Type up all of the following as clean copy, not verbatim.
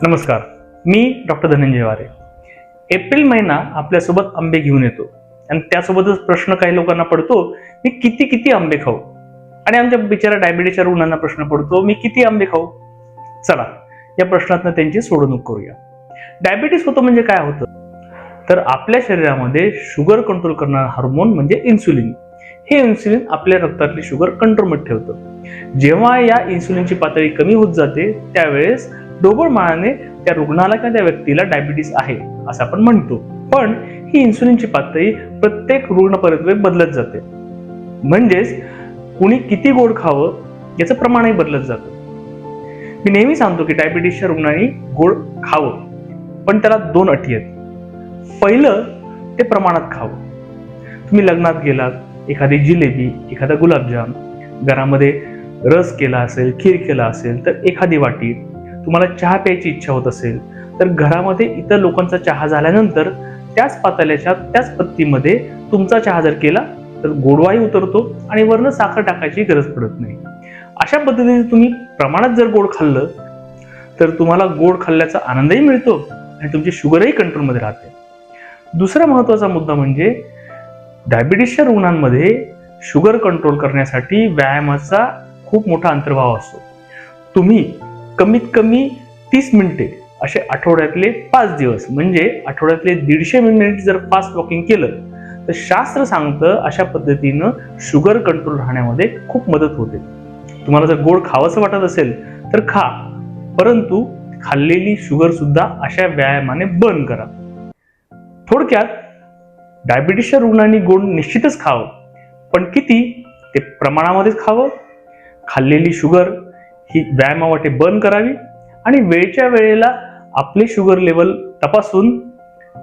नमस्कार, मी डॉक्टर धनंजय वारे. एप्रिल महिना आपल्यासोबत आंबे घेऊन येतो आणि त्यासोबतच प्रश्न काही लोकांना पडतो, मी किती किती आंबे खाऊ. आणि आमच्या बिचारा डायबिटीसच्या रुग्णांना प्रश्न पडतो, मी किती आंबे खाऊ. चला या प्रश्नातनं त्यांची सोडवणूक करूया. डायबिटीस होतं म्हणजे काय होतं, तर आपल्या शरीरामध्ये शुगर कंट्रोल करणारा हार्मोन म्हणजे इन्सुलिन. हे इन्सुलिन आपल्या रक्तातली शुगर कंट्रोलमध्ये ठेवतं. जेव्हा या इन्सुलिनची पातळी कमी होत जाते त्यावेळेस ढोबळमानाने त्या रुग्णाला किंवा त्या व्यक्तीला डायबिटीस आहे असं आपण म्हणतो. पण ही इन्सुलिनची पातळी प्रत्येक रुग्णापर्यंत बदलत जाते. म्हणजेच कुणी किती गोड खावं याचं प्रमाणही बदलत जातं. मी नेहमी सांगतो की डायबिटीसच्या रुग्णांनी गोड खावं, पण त्याला 2 अटी आहेत. पहिलं, ते प्रमाणात खावं. तुम्ही लग्नात गेलात, एखादी जिलेबी, एखादा गुलाबजाम, घरामध्ये रस केला असेल, खीर केला असेल तर एखादी वाटी, तुम्हाला चहा प्यायची इच्छा होत असेल तर घरामध्ये इतर लोकांचा चहा झाल्यानंतर त्याच पातेल्याच्या त्याच पत्तीमध्ये तुमचा चहा जर केला तर गोडवाही उतरतो आणि वरनं साखर टाकायची गरज पडत नाही. अशा पद्धतीने तुम्ही प्रमाणात जर गोड खाल्लं तर तुम्हाला गोड खाल्ल्याचा आनंदही मिळतो आणि तुमची शुगरही कंट्रोलमध्ये राहते. दुसरा महत्वाचा मुद्दा म्हणजे डायबिटीसच्या रुग्णांमध्ये शुगर कंट्रोल करण्यासाठी व्यायामाचा खूप मोठा अंतर्भाव असतो. तुम्ही कमीत कमी 30 मिनिटे असे आठवड्यातले 5 दिवस म्हणजे आठवड्यातले 150 मिनिट जर फास्ट वॉकिंग केलं तर शास्त्र सांगतं अशा पद्धतीनं शुगर कंट्रोल राहण्यामध्ये खूप मदत होते. तुम्हाला जर गोड खावंसं वाटत असेल तर खा, परंतु खाल्लेली शुगर सुद्धा अशा व्यायामाने बर्न करा. थोडक्यात डायबिटीसच्या रुग्णांनी गोड निश्चितच खावं, पण किती ते प्रमाणामध्येच खावं. खाल्लेली शुगर ही व्यायामावाटे बर्न करावी आणि वेळच्या वेळेला आपले शुगर लेवल तपासून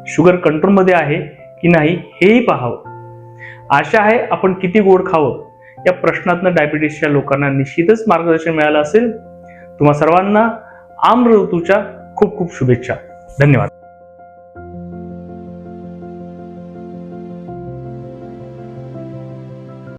शुगर कंट्रोलमध्ये आहे की नाही हेही पाहावं. आशा आहे आपण किती गोड खावं या प्रश्नातनं डायबिटीसच्या लोकांना निश्चितच मार्गदर्शन मिळालं असेल. तुम्हा सर्वांना आम्र ऋतूच्या खूप खूप शुभेच्छा. धन्यवाद.